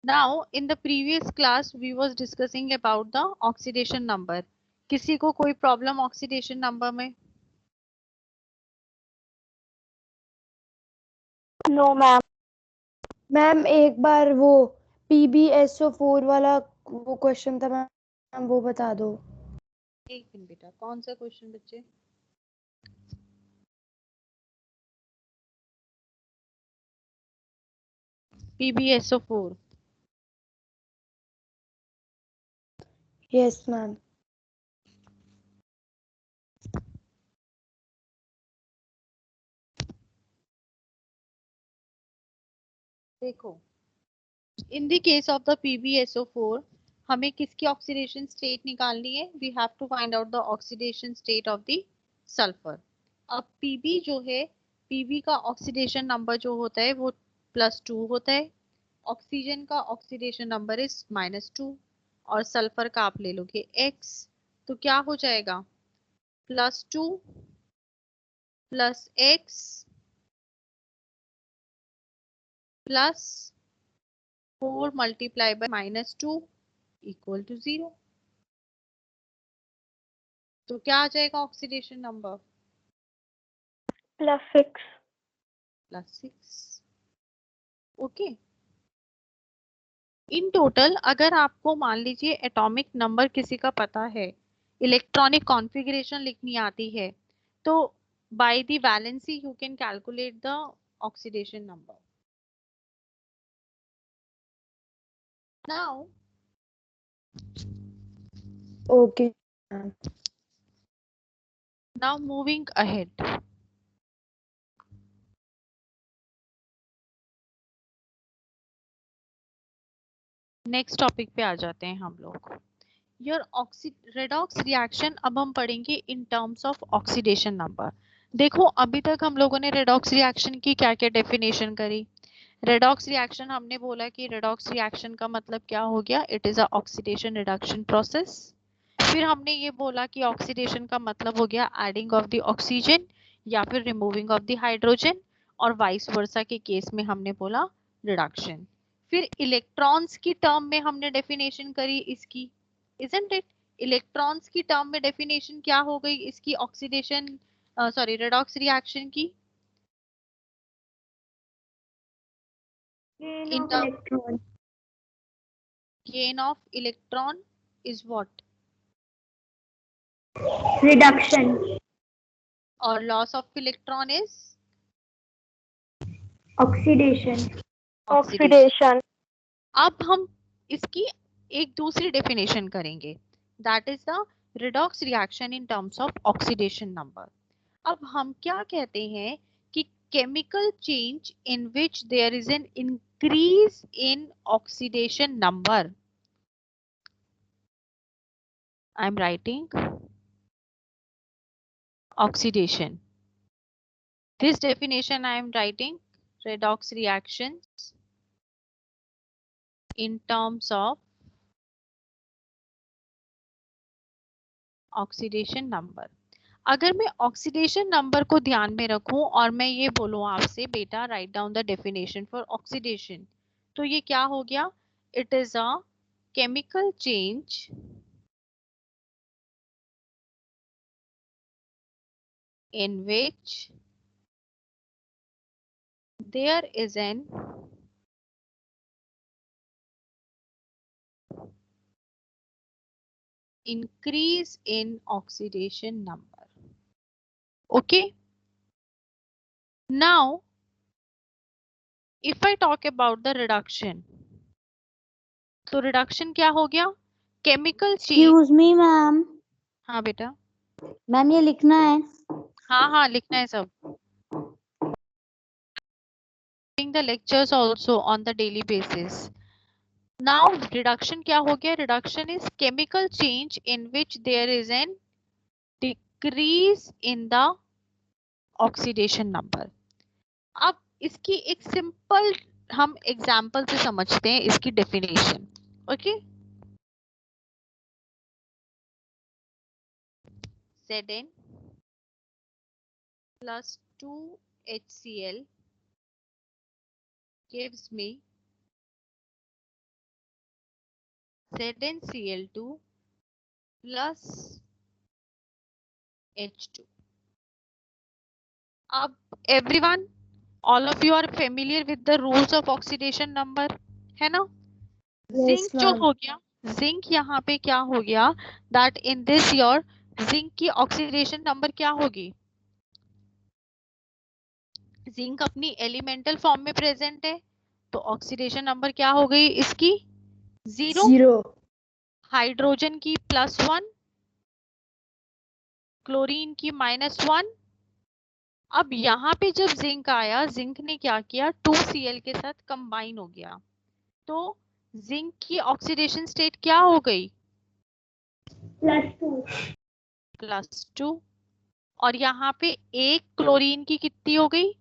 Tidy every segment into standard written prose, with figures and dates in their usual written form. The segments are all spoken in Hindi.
Now, in the previous class, we was discussing about the oxidation number. किसी को कोई problem oxidation number में? No ma'am. मैम एक बार वो PbSO4 वाला वो क्वेश्चन था मैम, वो बता दो। एक मिनट बेटा, कौन सा क्वेश्चन बच्चे? PbSO4. Yes ma'am. देखो, in the case of the PbSO4, हमें किसकी ऑक्सीडेशन स्टेट निकालनी है? We have to find out the oxidation state of the sulfur. अब Pb जो है, Pb का ऑक्सीडेशन नंबर जो होता है वो +2 होता है, ऑक्सीजन का ऑक्सीडेशन नंबर इज -2 और सल्फर का आप ले लोगे x, तो क्या हो जाएगा? +2 + x + 4 multiplied by -2 equal to 0. तो क्या आ जाएगा oxidation number? +6. +6. Okay. In total अगर आपको मान लीजिए एटॉमिक नंबर किसी का पता है, इलेक्ट्रॉनिक कॉन्फ़िगरेशन लिखनी आती है, तो by the valency you can calculate the oxidation number. Now okay. Moving ahead. Next topic पे आ जाते हैं हम लोग. योर रेडॉक्स रिएक्शन अब हम पढ़ेंगे इन टर्म्स ऑफ ऑक्सीडेशन नंबर. देखो, अभी तक हम लोगों ने रेडॉक्स रिएक्शन की क्या क्या डेफिनेशन करी. रेडॉक्स रिएक्शन हमने बोला कि रेडॉक्स रिएक्शन का मतलब क्या हो गया? It is a oxidation reduction process. फिर हमने ये बोला कि ऑक्सीडेशन का मतलब हो गया एडिंग ऑफ द ऑक्सीजन या फिर रिमूविंग ऑफ द हाइड्रोजन, और वाइस वर्सा के केस में हमने बोला रिडक्शन. फिर इलेक्ट्रॉन्स की टर्म में हमने डेफिनेशन करी इसकी, इजंट इट? इलेक्ट्रॉन्स की टर्म में डेफिनेशन क्या हो गई इसकी ऑक्सीडेशन सॉरी रेडॉक्स रिएक्शन की? Gain of electron. Gain of electron is what? Reduction. और loss of electron is Oxidation. oxidation. अब हम इसकी एक दूसरी डेफिनेशन करेंगे, that is the redox reaction in terms of oxidation number. अब हम क्या कहते हैं कि chemical change in which there is an increase in oxidation number. I am writing oxidation. This definition I am writing redox reactions in terms of oxidation number. अगर मैं ऑक्सीडेशन नंबर को ध्यान में रखूं और मैं ये बोलूं आपसे बेटा write down the definition for oxidation, तो ये क्या हो गया? It is a chemical change in which there is an increase in oxidation number. Okay. Now, if I talk about the reduction, तो रिडक्शन क्या हो गया? Chemical change. Excuse me ma'am. हाँ बेटा. मैम ये लिखना है। हाँ हाँ लिखना है सब. The lectures also on the daily basis. Now reduction क्या हो गया? reduction is chemical change in which there is an decrease in the oxidation number. अब इसकी एक सिंपल हम एग्जाम्पल से समझते हैं इसकी definition. Okay. Zn plus 2HCl gives me ZnCl2 plus H2. अब everyone, all of you are familiar with the rules of oxidation number, है ना? Yes, जिंक जो ma'am. हो गया, जिंक यहाँ पे क्या हो गया, that in this your zinc की ऑक्सीडेशन नंबर क्या होगी? जिंक अपनी एलिमेंटल फॉर्म में प्रेजेंट है, तो ऑक्सीडेशन नंबर क्या हो गई इसकी? 0। हाइड्रोजन की +1, क्लोरीन की -1। अब यहाँ पे जब जिंक आया, जिंक ने क्या किया, 2Cl के साथ कंबाइन हो गया, तो जिंक की ऑक्सीडेशन स्टेट क्या हो गई? +2। और यहाँ पे एक क्लोरीन की कितनी हो गई?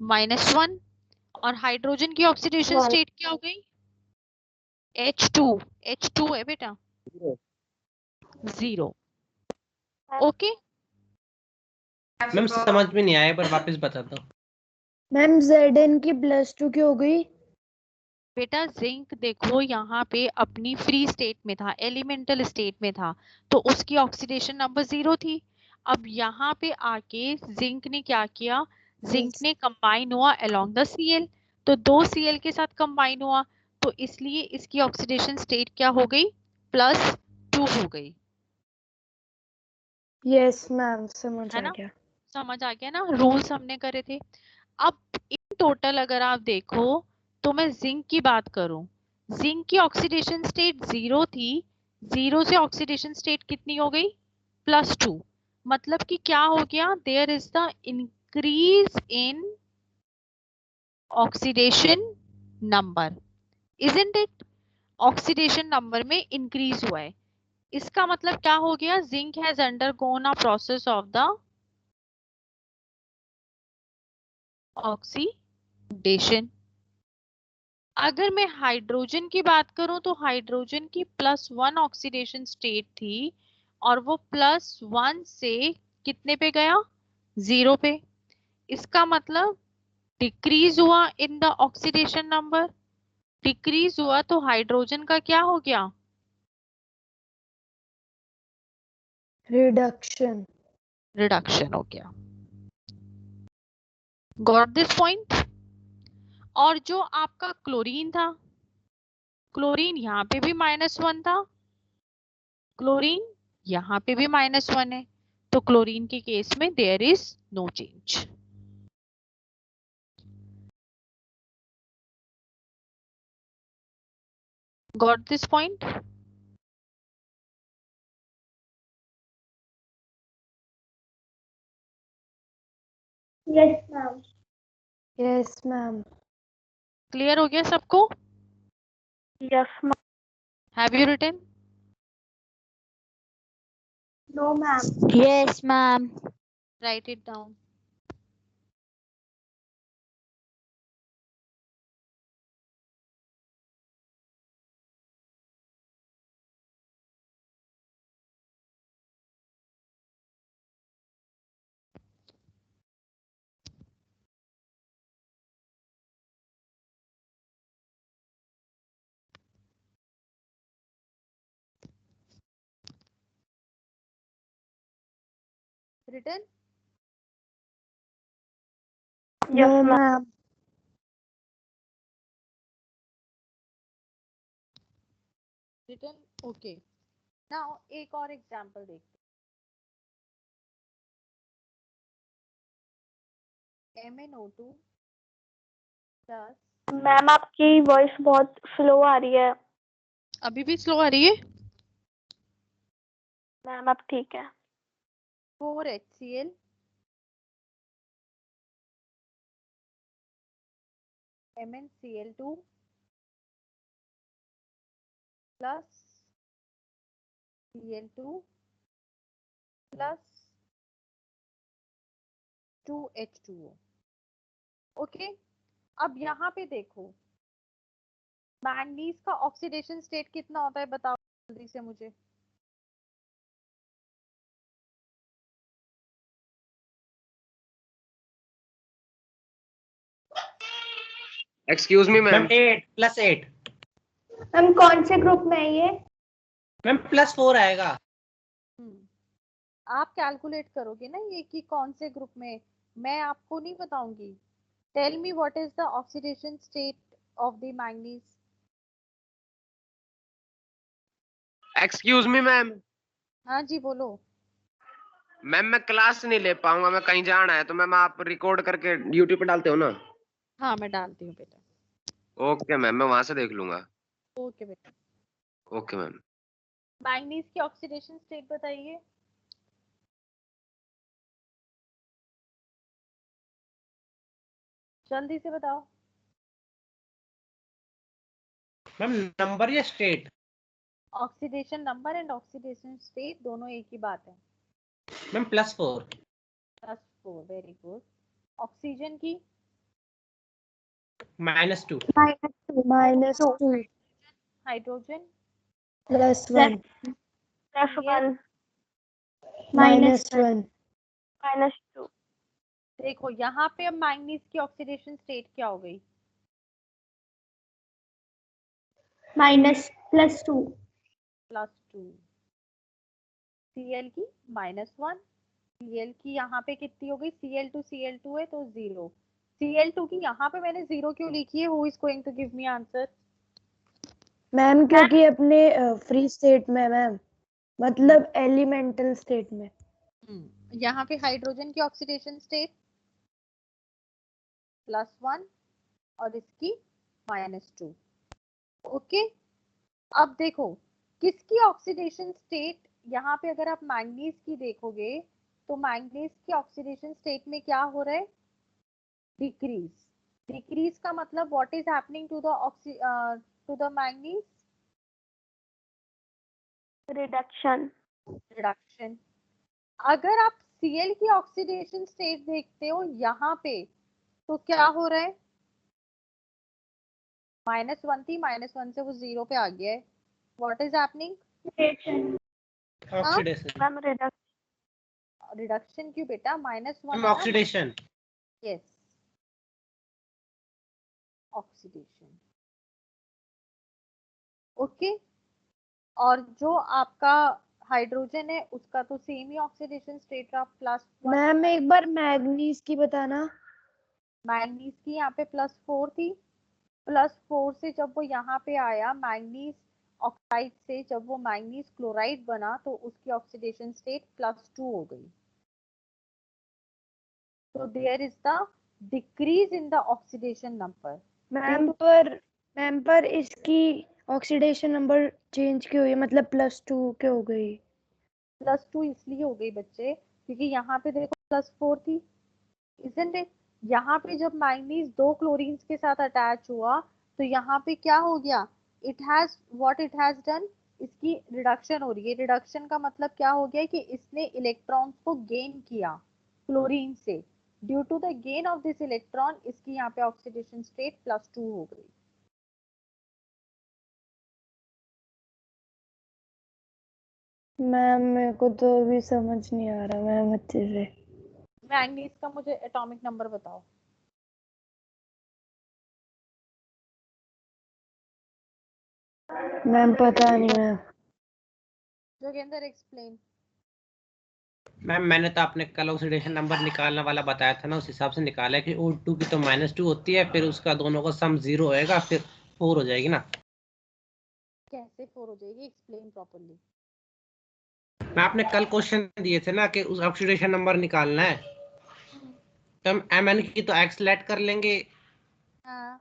-1। और हाइड्रोजन की ऑक्सीडेशन स्टेट क्या हो गई? H2। H2 है बेटा, 0। ओके, मैम समझ में नहीं आया, पर वापस बता दो। मैम Zn की +2 की हो गई। बेटा जिंक देखो यहाँ पे अपनी फ्री स्टेट में था, एलिमेंटल स्टेट में था, तो उसकी ऑक्सीडेशन नंबर 0 थी। अब यहाँ पे आके जिंक ने क्या किया, जिंक ने कंबाइन हुआ अलोंग द Cl, तो 2 Cl के साथ कंबाइन हुआ, तो इसलिए इसकी ऑक्सीडेशन स्टेट क्या हो गई? +2 हो गई, यस मैम, समझ है आ ना? गया। समझ आ गया ना, रूल्स हमने करे थे। अब इन टोटल अगर आप देखो, तो मैं जिंक की बात करूं, जिंक की ऑक्सीडेशन स्टेट 0 थी, 0 से ऑक्सीडेशन स्टेट कितनी हो गई? +2। मतलब कि क्या हो गया, there is the increase in oxidation number, isn't it? Oxidation number में इंक्रीज हुआ है, इसका मतलब क्या हो गया, zinc has undergone a process of the oxidation. अगर मैं हाइड्रोजन की बात करूं, तो हाइड्रोजन की +1 ऑक्सीडेशन स्टेट थी, और वो +1 से कितने पे गया? 0 पे। इसका मतलब डिक्रीज हुआ इन द ऑक्सीडेशन नंबर, डिक्रीज हुआ तो हाइड्रोजन का क्या हो गया? रिडक्शन। रिडक्शन हो गया। Got this point? और जो आपका क्लोरीन था, क्लोरीन यहाँ पे भी -1 था, क्लोरीन यहाँ पे भी -1 है, तो क्लोरीन के केस में there is no change. Got this point? Yes ma'am. Yes ma'am. Clear हो गया सबको? Yes ma'am. Have you written? No ma'am. Yes ma'am. Write it down. Written? No ma'am. Written, okay. Now एक और एग्जांपल देखते हैं। MnO2 प्लस, मैम आपकी वॉइस बहुत स्लो आ रही है। अभी भी स्लो आ रही है? मैम अब ठीक है। 4HCl MnCl2 plus Cl2 plus 2H2O। Okay, अब यहाँ पे देखो, मैंगनीज का ऑक्सीडेशन स्टेट कितना होता है, बताओ जल्दी से मुझे। Excuse me ma'am ma'am. 8 + 8 ma'am कौन से ग्रुप में है ये? मैम +4 आएगा। आप कैलकुलेट करोगे ना ये कि कौन से ग्रुप में, मैं आपको नहीं बताऊंगी। Tell me what is the oxidation state of the manganese. Excuse me ma'am. हाँ जी बोलो। मैम मैं क्लास नहीं ले पाऊंगा, मैं कहीं जाना है, तो मैम आप रिकॉर्ड करके यूट्यूब पे डालते हो ना? हाँ मैं डालती हूँ बेटा। ओके मैम, मैं वहां से देख लूंगा। ओके बेटा। Okay ma'am. मैंगनीज की ऑक्सीडेशन स्टेट बताइए। जल्दी से बताओ। मैम नंबर या state? Oxidation number and oxidation state दोनों एक ही बात है। मैम +4। +4 very good. ऑक्सीजन की -2। -2 हाइड्रोजन +1 Cl? -1 -2 देखो यहाँ पे अब मैंगनीज की ऑक्सीडेशन स्टेट क्या हो गई? -+2 +2। Cl की -1। Cl की यहाँ पे कितनी हो गई? Cl2 Cl2 है तो 0। Cl2 की यहाँ पे मैंने 0 क्यों लिखी है? Who is going to give me answer? Ma'am क्योंकि अपने फ्री स्टेट में मैम, मतलब एलिमेंटल स्टेट में। यहाँ पे हाइड्रोजन की ऑक्सीडेशन स्टेट +1 और इसकी -2। ओके। अब देखो किसकी ऑक्सीडेशन स्टेट, यहाँ पे अगर आप मैंगनीज की देखोगे तो मैंगनीज की ऑक्सीडेशन स्टेट में क्या हो रहा है? डिक्रीज। डिक्रीज का मतलब what is happening to the manganese? Reduction. Reduction. अगर आप Cl की ऑक्सीडेशन स्टेट देखते हो यहाँ पे तो क्या हो रहा है? -1 थी, -1 से वो 0 पे आ गया है। What is happening? Oxidation. Ma'am reduction क्यों बेटा? -1 मैम है ना? ऑक्सीडेशन। Yes oxidation. ओके। और जो आपका हाइड्रोजन है उसका तो सेम ही ऑक्सीडेशन स्टेट रहा +1। मैम एक बार मैग्नीज की बताना। मैंगनीज की यहाँ पे +4 थी। +4 से जब वो यहाँ पे आया मैंगनीज ऑक्साइड से, जब वो मैंगनीज क्लोराइड बना तो उसकी ऑक्सीडेशन स्टेट +2 हो गई। तो there is the decrease in the oxidation number. Ma'am पर इसकी ऑक्सीडेशन नंबर चेंज क्यों हुई, मतलब +2 क्यों हो गई? +2 इसलिए हो गई बच्चे क्योंकि यहाँ पे देखो +4 थी, इजंट इट? यहाँ पे जब मैंगनीज 2 क्लोरीन्स के साथ अटैच हुआ तो यहाँ पे क्या हो गया? It has what it has done, इसकी रिडक्शन हो रही है। रिडक्शन का मतलब क्या हो गया कि इसने इलेक्ट्रॉन्स को गेन किया क्लोरीन से। Due to the gain of this electron इसकी यहाँ पे ऑक्सीडेशन स्टेट +2 हो गई। मैम मेरे को तो अभी समझ नहीं आ रहा मैम अच्छे से। मैंगनीज का मुझे एटॉमिक नंबर बताओ। मैम पता नहीं मैम। जोगेंद्र एक्सप्लेन। मैम मैंने तो आपने कल ऑक्सीडेशन नंबर निकालने वाला बताया था ना, उस हिसाब से निकाला है कि O2 की तो -2 होती है, फिर उसका दोनों का सम 0 होएगा, फिर 4 हो जाएगी ना। कैसे 4 हो जाएगी? Explain properly. मैं आपने कल क्वेश्चन दिए थे ना कि उस ऑक्सीडेशन नंबर निकालना है, तो हम Mn की तो x लेट कर लेंगे। हाँ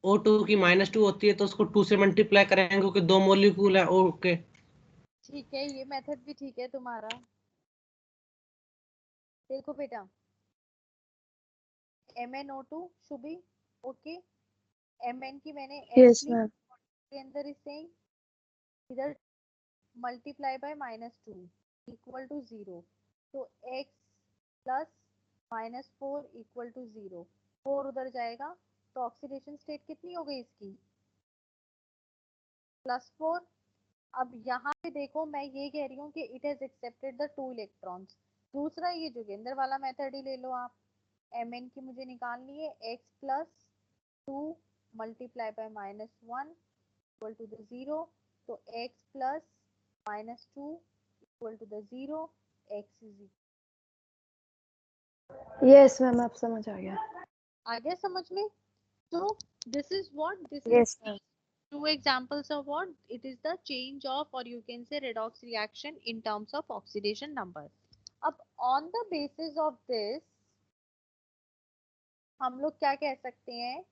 O2 की -2 होती है तो उसको 2 से मल्टीप्लाई करेंगे क्योंकि 2 मॉलिक्यूल है O के। ठीक है, ये मेथड भी ठीक है तुम्हारा। देखो बेटा MnO2 शुभी, ओके। Mn की मैंने यस x ली, मैम। के अंदर इज सेइंग इधर मल्टीप्लाई बाय -2 इक्वल टू 0। तो x प्लस -4 इक्वल टू 0। 4 उधर जाएगा तो ऑक्सीडेशन स्टेट कितनी हो गई इसकी? +4। अब यहाँ पे देखो मैं ये कह रही हूँ कि it has accepted the 2 electrons. दूसरा ये जोगिंदर वाला मेथड ही ले लो आप। Mn की मुझे निकालनी है x + 2 multiply by -1 equal to the 0, तो x plus -2 equal to the 0, x is yes ma'am, आप समझ आ गया। आ गया समझ में? So this is what this is. Yes ma'am. Two examples of what it is the change of, or you can say redox reaction in terms of oxidation number. अब on the basis of this हम लोग क्या कह सकते हैं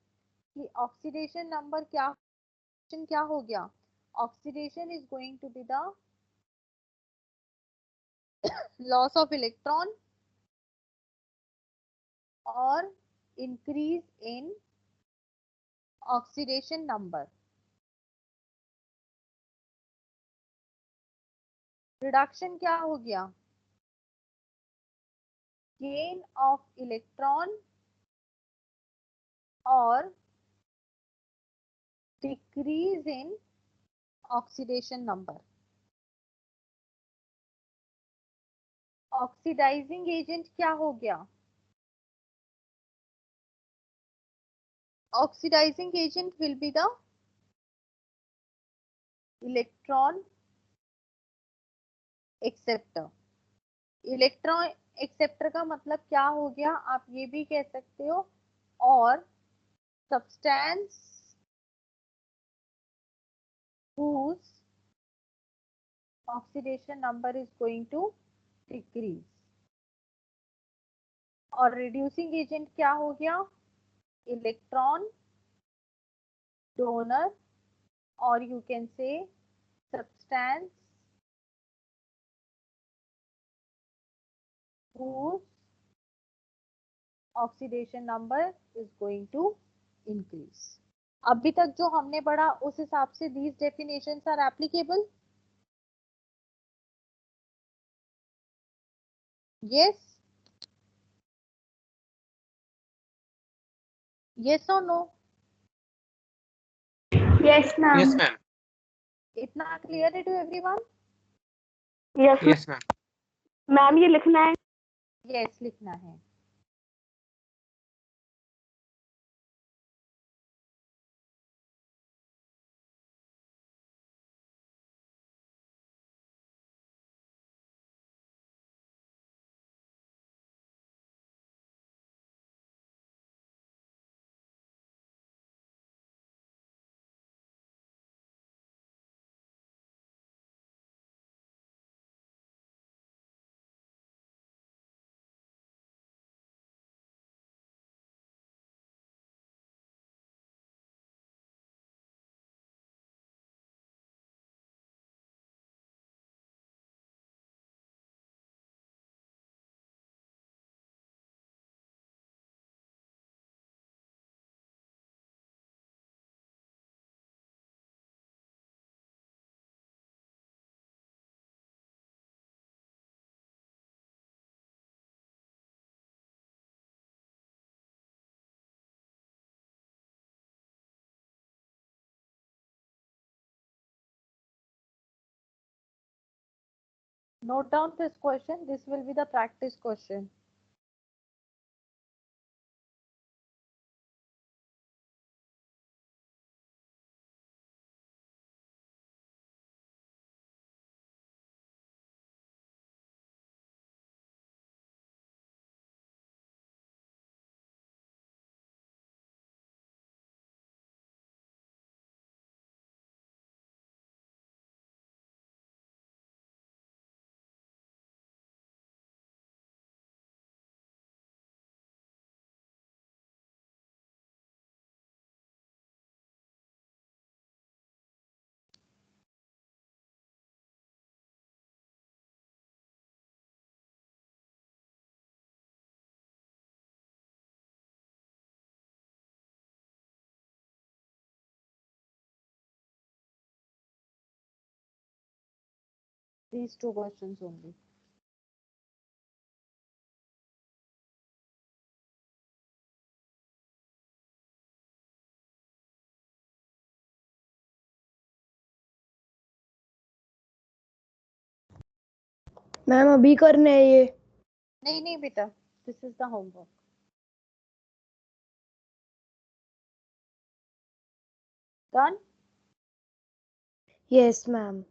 कि ऑक्सीडेशन नंबर क्या हो गया? Oxidation is going to be the loss of electron और increase in oxidation number. Reduction क्या हो गया? गेन ऑफ इलेक्ट्रॉन और decrease in oxidation number. Oxidising agent क्या हो गया? Oxidising agent will be the electron acceptor. Electron acceptor का मतलब क्या हो गया? आप ये भी कह सकते हो, और substance whose oxidation number is going to decrease। और रिड्यूसिंग एजेंट क्या हो गया? इलेक्ट्रॉन डोनर, और you can say substance whose oxidation number is going to increase। अभी तक जो हमने पढ़ा उस हिसाब से these definitions are applicable? Yes? Yes or no? Yes, ma'am. Yes, ma'am. इतना clear है to everyone? Yes, Yes, ma'am. Ma'am ये लिखना है। Yes, लिखना है। Note down this question. This will be the practice question. These two questions only. Ma'am अभी करने है ये? नहीं बेटा, this is the homework. Done? Yes ma'am.